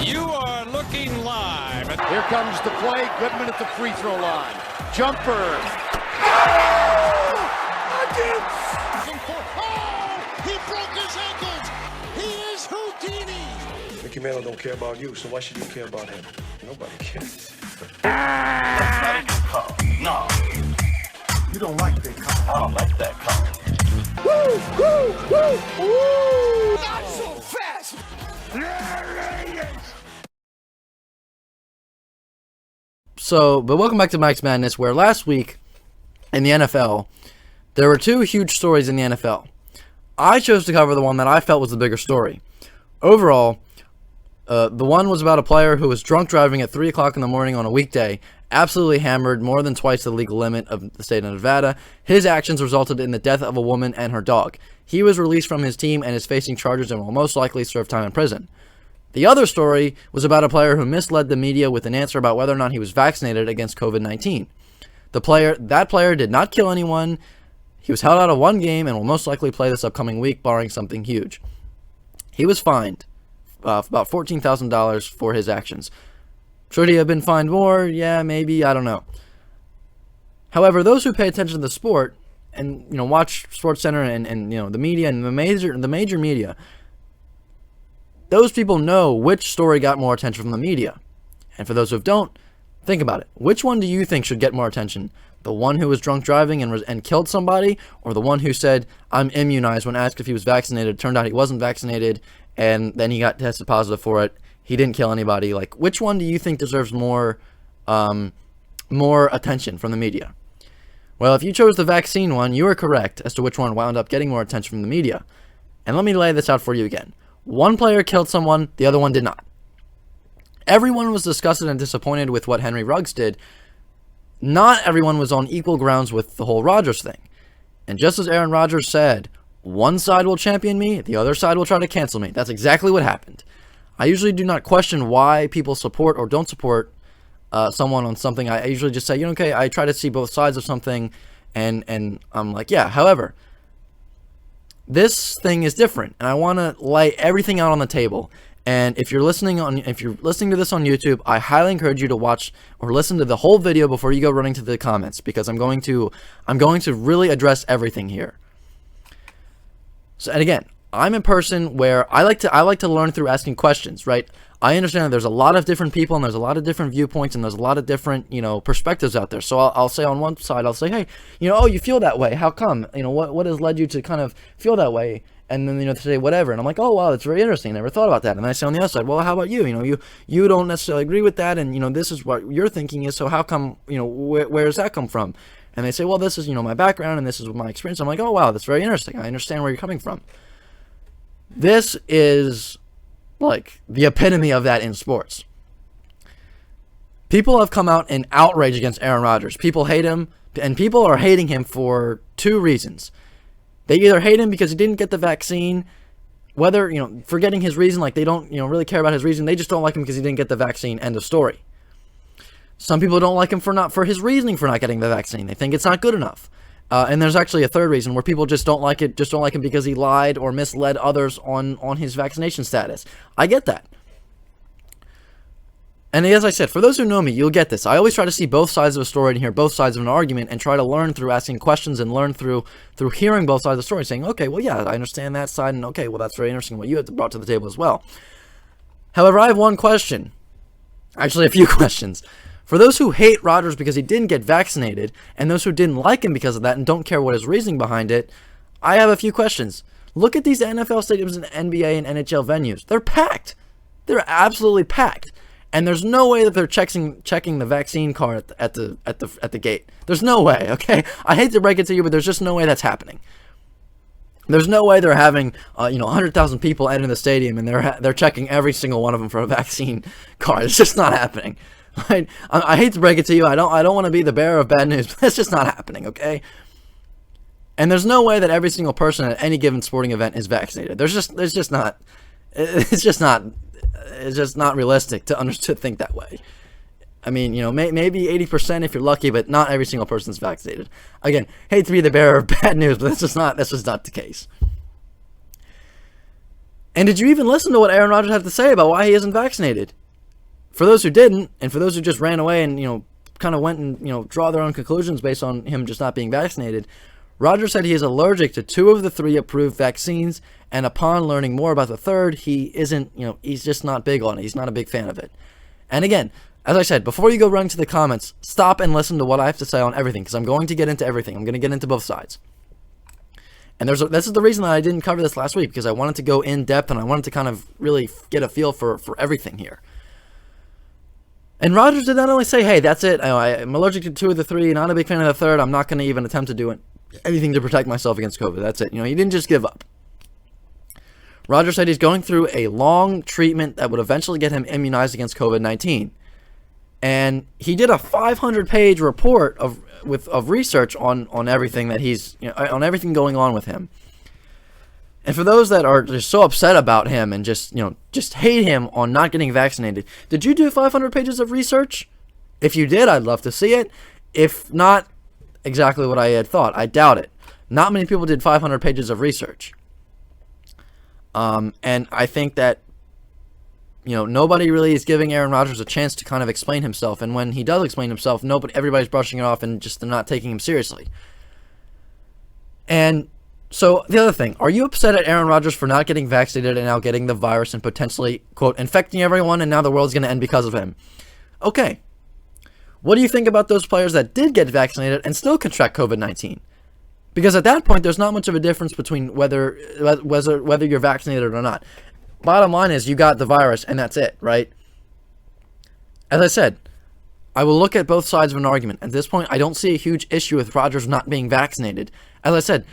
You are looking live. Here comes the play. Goodman at the free throw line. Jumper. He broke his ankles. He is Houdini. Mickey Mantle don't care about you, so why should you care about him? Nobody cares. That's not a good call. No. You don't like that call. I don't like that call. Woo, woo, woo, woo. Not so fast. But welcome back to Mike's Madness, where last week in the NFL, there were two huge stories in the NFL. I chose to cover the one that I felt was the bigger story. Overall, the one was about a player who was drunk driving at 3 o'clock in the morning on a weekday, absolutely hammered, more than twice the legal limit of the state of Nevada. His actions resulted in the death of a woman and her dog. He was released from his team and is facing charges and will most likely serve time in prison. The other story was about a player who misled the media with an answer about whether or not he was vaccinated against COVID-19. That player did not kill anyone. He was held out of one game and will most likely play this upcoming week, barring something huge. He was fined about $14,000 for his actions. Should he have been fined more? Yeah, maybe. I don't know. However, those who pay attention to the sport and watch SportsCenter and the media and the major media, those people know which story got more attention from the media. And for those who don't, think about it. Which one do you think should get more attention? The one who was drunk driving and killed somebody, or the one who said, I'm immunized, when asked if he was vaccinated? It turned out he wasn't vaccinated, and then he got tested positive for it. He didn't kill anybody. Like, which one do you think deserves more attention from the media? Well, if you chose the vaccine one, you were correct as to which one wound up getting more attention from the media. And let me lay this out for you again. One player killed someone, the other one did not. Everyone was disgusted and disappointed with what Henry Ruggs did. Not everyone was on equal grounds with the whole Rodgers thing. And just as Aaron Rodgers said, one side will champion me, the other side will try to cancel me. That's exactly what happened. I usually do not question why people support or don't support someone on something. I usually just say, okay, I try to see both sides of something, and I'm like, yeah. However, this thing is different, and I want to lay everything out on the table. And if you're listening to this on YouTube, I highly encourage you to watch or listen to the whole video before you go running to the comments, because I'm going to really address everything here. So, and again, I'm a person where I like to learn through asking questions, right? I understand that there's a lot of different people and there's a lot of different viewpoints and there's a lot of different, perspectives out there. So I'll say on one side, I'll say, hey, oh, you feel that way. How come? What has led you to kind of feel that way? And then, to say whatever. And I'm like, oh, wow, that's very interesting. I never thought about that. And then I say on the other side, well, how about you? You don't necessarily agree with that. And, this is what your thinking is. So how come, where does that come from? And they say, well, this is, my background and this is my experience. I'm like, oh, wow, that's very interesting. I understand where you're coming from. This is like the epitome of that in sports. People have come out in outrage against Aaron Rodgers. People hate him, and people are hating him for two reasons. They either hate him because he didn't get the vaccine, whether, forgetting his reason, like they don't, really care about his reason. They just don't like him because he didn't get the vaccine, end of story. Some people don't like him for his reasoning for not getting the vaccine. They think it's not good enough. And there's actually a third reason where people just don't like him because he lied or misled others on his vaccination status. I get that. And as I said, for those who know me, you'll get this. I always try to see both sides of a story and hear both sides of an argument and try to learn through asking questions and learn through hearing both sides of the story, saying, okay, well, yeah, I understand that side, and okay, well, that's very interesting what you had brought to the table as well. However, I have one question. Actually, a few questions. For those who hate Rodgers because he didn't get vaccinated, and those who didn't like him because of that and don't care what his reasoning behind it, I have a few questions. Look at these NFL stadiums and NBA and NHL venues. They're packed. They're absolutely packed. And there's no way that they're checking the vaccine card at the gate. There's no way, okay? I hate to break it to you, but there's just no way that's happening. There's no way they're having 100,000 people enter the stadium and they're checking every single one of them for a vaccine card. It's just not happening. Right? I hate to break it to you. I don't want to be the bearer of bad news, but that's just not happening, okay? And there's no way that every single person at any given sporting event is vaccinated. It's just not realistic to think that way. I mean, maybe 80% if you're lucky, but not every single person is vaccinated. Again, hate to be the bearer of bad news, but that's just not the case. And did you even listen to what Aaron Rodgers had to say about why he isn't vaccinated? For those who didn't, and for those who just ran away and, kind of went and, draw their own conclusions based on him just not being vaccinated, Rodgers said he is allergic to 2 of the 3 approved vaccines, and upon learning more about the third, he isn't, he's just not big on it. He's not a big fan of it. And again, as I said, before you go running to the comments, stop and listen to what I have to say on everything, because I'm going to get into everything. I'm going to get into both sides. And this is the reason that I didn't cover this last week, because I wanted to go in depth and I wanted to kind of really get a feel for everything here. And Rodgers did not only say, hey, that's it, I'm allergic to 2 of the 3, not a big fan of the third, I'm not going to even attempt to do anything to protect myself against COVID. That's it. He didn't just give up. Rodgers said he's going through a long treatment that would eventually get him immunized against COVID-19. And he did a 500-page report of research on everything that he's, on everything going on with him. And for those that are just so upset about him and just hate him on not getting vaccinated, did you do 500 pages of research? If you did, I'd love to see it. If not, exactly what I had thought. I doubt it. Not many people did 500 pages of research. And I think that, nobody really is giving Aaron Rodgers a chance to kind of explain himself. And when he does explain himself, everybody's brushing it off and just they're not taking him seriously. And so the other thing, are you upset at Aaron Rodgers for not getting vaccinated and now getting the virus and potentially, quote, infecting everyone, and now the world's going to end because of him? Okay. What do you think about those players that did get vaccinated and still contract COVID-19? Because at that point, there's not much of a difference between whether you're vaccinated or not. Bottom line is you got the virus and that's it, right? As I said, I will look at both sides of an argument. At this point, I don't see a huge issue with Rodgers not being vaccinated. As I said,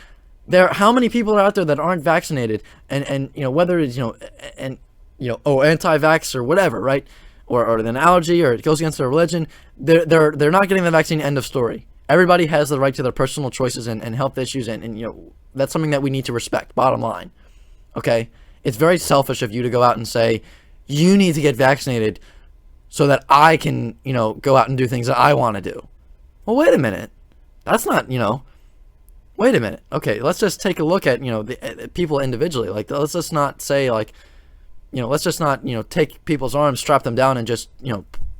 how many people are out there that aren't vaccinated and whether it's, anti-vax or whatever, right? Or an allergy or it goes against their religion, they're not getting the vaccine, end of story. Everybody has the right to their personal choices and health issues, and that's something that we need to respect, bottom line. Okay? It's very selfish of you to go out and say, you need to get vaccinated so that I can, go out and do things that I want to do. Well, wait a minute. That's not, wait a minute. Okay, let's just take a look at, the people individually. Like, let's just not say, like, let's just not, take people's arms, strap them down, and just,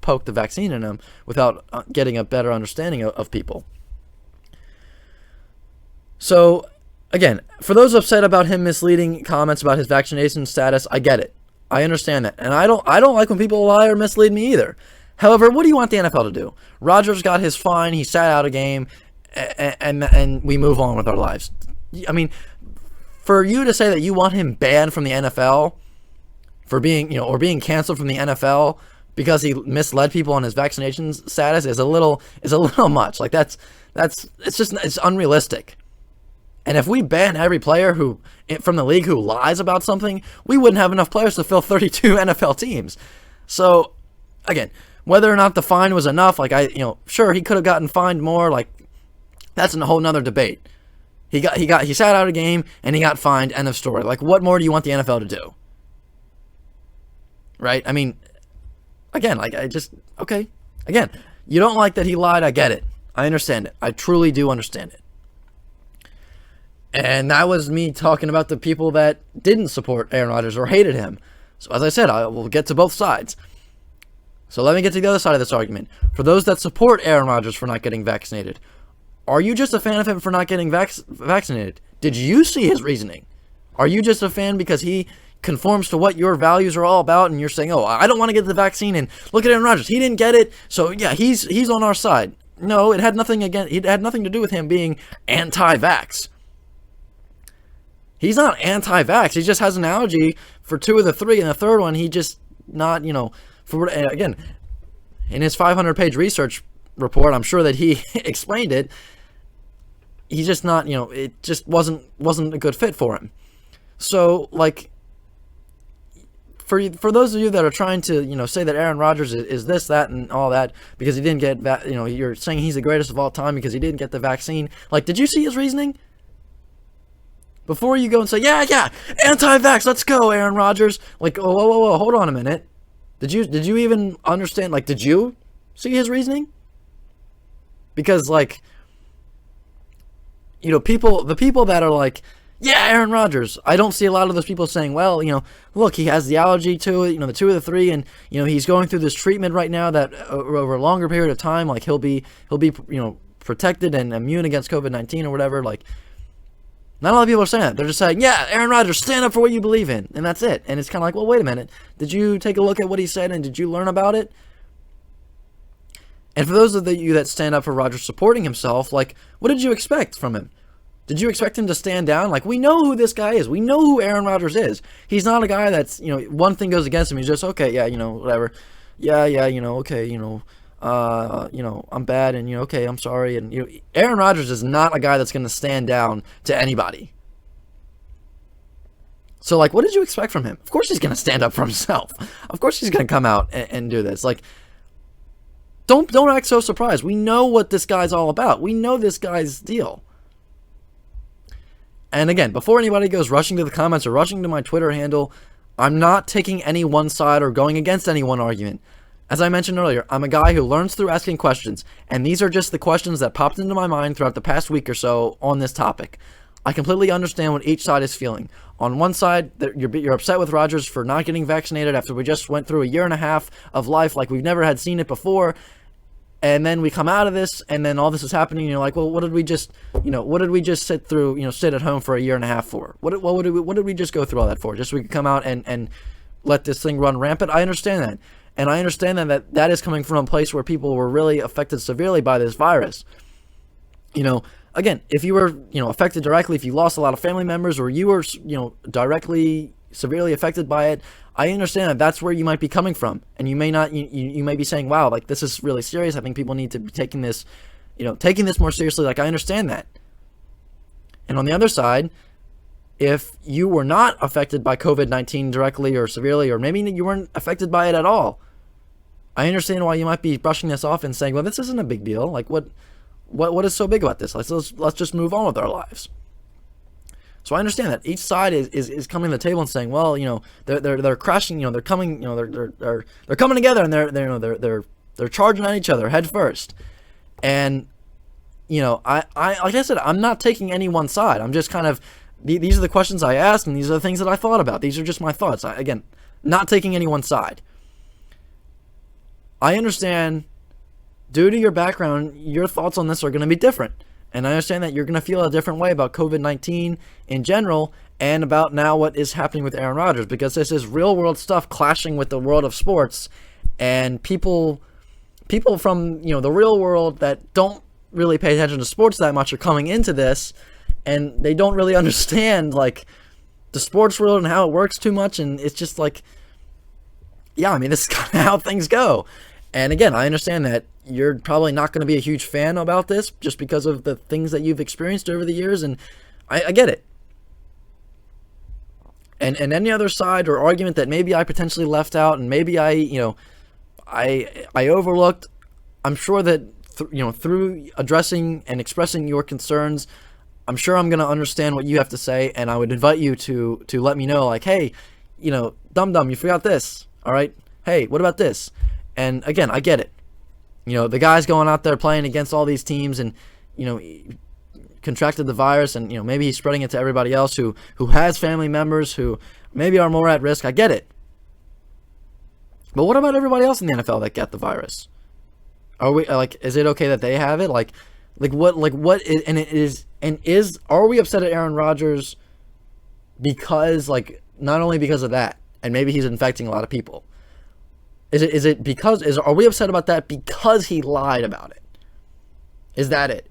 poke the vaccine in them without getting a better understanding of people. So, again, for those upset about him misleading comments about his vaccination status, I get it. I understand that. And I don't like when people lie or mislead me either. However, what do you want the NFL to do? Rodgers got his fine, he sat out a game, and we move on with our lives. I mean, for you to say that you want him banned from the NFL for being, or being canceled from the NFL because he misled people on his vaccination status is a little much. Like it's unrealistic. And if we ban every player from the league who lies about something, we wouldn't have enough players to fill 32 NFL teams. So, again, whether or not the fine was enough, sure, he could have gotten fined more. Like, that's a whole nother debate. He sat out a game and he got fined. End of story. Like, what more do you want the NFL to do? Right? I mean, again, okay. Again, you don't like that he lied. I get it. I understand it. I truly do understand it. And that was me talking about the people that didn't support Aaron Rodgers or hated him. So as I said, I will get to both sides. So let me get to the other side of this argument. For those that support Aaron Rodgers for not getting vaccinated, are you just a fan of him for not getting vaccinated? Did you see his reasoning? Are you just a fan because he conforms to what your values are all about and you're saying, oh, I don't want to get the vaccine, and look at Aaron Rodgers, he didn't get it, so yeah, he's on our side. No, it had nothing to do with him being anti-vax. He's not anti-vax. He just has an allergy for 2 of the 3, and the third one, he just not, again, in his 500-page research report, I'm sure that he explained it. He's just not, it just wasn't a good fit for him. So, like, for those of you that are trying to, say that Aaron Rodgers is this, that, and all that because he didn't get, you're saying he's the greatest of all time because he didn't get the vaccine. Like, did you see his reasoning? Before you go and say, yeah, anti-vax, let's go, Aaron Rodgers. Like, whoa, hold on a minute. Did you even understand? Like, did you see his reasoning? Because, like, the people that are like, yeah, Aaron Rodgers. I don't see a lot of those people saying, well, look, he has the allergy to it, the 2 of the 3, and, he's going through this treatment right now that over a longer period of time, like, he'll be, protected and immune against COVID-19 or whatever. Like, not a lot of people are saying that. They're just saying, yeah, Aaron Rodgers, stand up for what you believe in, and that's it. And it's kind of like, well, wait a minute. Did you take a look at what he said, and did you learn about it? And for those of you that stand up for Rodgers supporting himself, like, what did you expect from him? Did you expect him to stand down? Like, we know who this guy is. We know who Aaron Rodgers is. He's not a guy that's, one thing goes against him. He's just, okay, yeah, whatever. Yeah, okay, I'm bad, and, okay, I'm sorry. And, Aaron Rodgers is not a guy that's going to stand down to anybody. So, like, what did you expect from him? Of course he's going to stand up for himself. Of course he's going to come out and do this. Like, don't act so surprised. We know what this guy's all about. We know this guy's deal. And again, before anybody goes rushing to the comments or rushing to my Twitter handle, I'm not taking any one side or going against any one argument. As I mentioned earlier, I'm a guy who learns through asking questions, and these are just the questions that popped into my mind throughout the past week or so on this topic. I completely understand what each side is feeling. On one side, you're upset with Rodgers for not getting vaccinated after we just went through a year and a half of life like we've never had seen it before. And then we come out of this, and then all this is happening, and you're like, well, what did we just sit through, sit at home for a year and a half for? What did we just go through all that for? Just so we could come out and let this thing run rampant? I understand that. And I understand that is coming from a place where people were really affected severely by this virus. Again, if you were, affected directly, if you lost a lot of family members, or you were, directly severely affected by it, I understand that that's where you might be coming from, and you may not. You may be saying, "Wow, like this is really serious. I think people need to be taking this more seriously." Like, I understand that. And on the other side, if you were not affected by COVID-19 directly or severely, or maybe you weren't affected by it at all, I understand why you might be brushing this off and saying, "Well, this isn't a big deal. Like, what is so big about this? Let's just move on with our lives." So I understand that each side is coming to the table and saying, well, they're crashing, they're coming, they're coming together, and they're charging at each other head first. And I like I said, I'm not taking any one side. I'm just kind of these are the questions I asked, and these are the things that I thought about. These are just my thoughts. Again, not taking any one side. I understand, due to your background, your thoughts on this are going to be different. And I understand that you're going to feel a different way about COVID-19 in general, and about now what is happening with Aaron Rodgers, because this is real world stuff clashing with the world of sports, and people from the real world that don't really pay attention to sports that much are coming into this, and they don't really understand like the sports world and how it works too much, and it's just like, yeah, I mean, this is kind of how things go. And again, I understand that you're probably not going to be a huge fan about this just because of the things that you've experienced over the years, and I get it. And any other side or argument that maybe I potentially left out, and maybe I overlooked, I'm sure that through addressing and expressing your concerns, I'm sure I'm going to understand what you have to say, and I would invite you to let me know, like, hey, dum-dum, you forgot this, all right? Hey, what about this? And again, I get it. The guy's going out there playing against all these teams, and, he contracted the virus, and, maybe he's spreading it to everybody else who has family members who maybe are more at risk. I get it. But what about everybody else in the NFL that got the virus? Are we, like, is it okay that they have it? Are we upset at Aaron Rodgers because, like, not only because of that, and maybe he's infecting a lot of people? Are we upset about that because he lied about it? Is that it?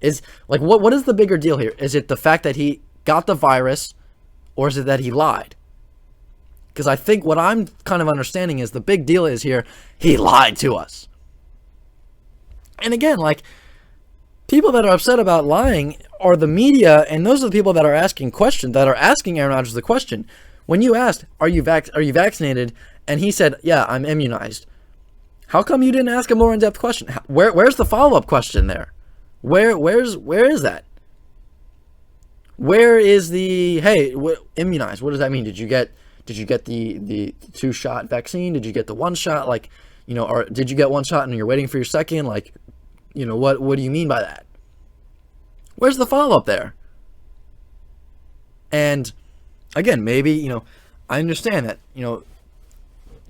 What is the bigger deal here? Is it the fact that he got the virus, or is it that he lied? Because I think what I'm kind of understanding is the big deal is here, he lied to us. And again, like, people that are upset about lying are the media, and those are the people that are asking questions, that are asking Aaron Rodgers the question. When you asked, are you vaccinated? And he said, yeah, I'm immunized. How come you didn't ask a more in-depth question? Where's the follow-up question there? Where is that? Where is the, hey, immunized? What does that mean? Did you get the 2-shot vaccine? Did you get the 1 shot? Like, or did you get 1 shot and you're waiting for your second? Like, what do you mean by that? Where's the follow-up there? And again, maybe, you know, I understand that, you know,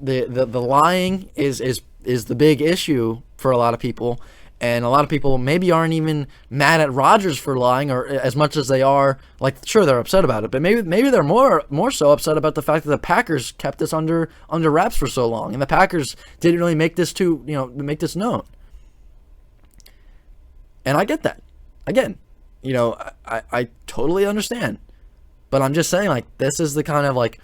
the lying is the big issue for a lot of people, and a lot of people maybe aren't even mad at Rodgers for lying, or as much as they are, like, sure, they're upset about it, but maybe they're more so upset about the fact that the Packers kept this under wraps for so long, and the Packers didn't really make this known. And I get that. Again, you know, I totally understand. But I'm just saying, like, this is the kind of, like,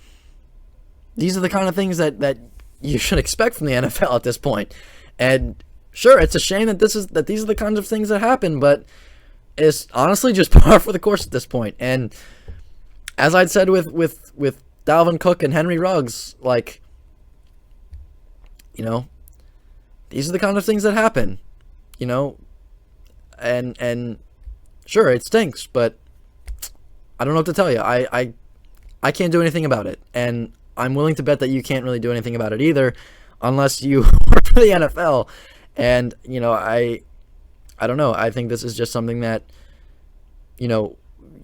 these are the kind of things that you should expect from the NFL at this point. And sure, it's a shame that these are the kinds of things that happen, but it's honestly just par for the course at this point. And as I'd said with Dalvin Cook and Henry Ruggs, like, you know, these are the kind of things that happen, you know, and sure, it stinks, but I don't know what to tell you. I can't do anything about it, and I'm willing to bet that you can't really do anything about it either, unless you work for the NFL. And, you know, I don't know. I think this is just something that, you know,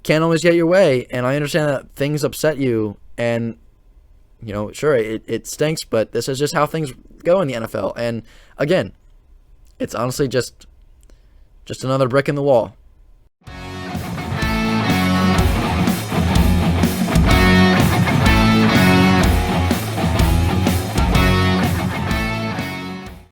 can't always get your way, and I understand that things upset you, and, you know, sure, it stinks, but this is just how things go in the NFL. And again, it's honestly just another brick in the wall.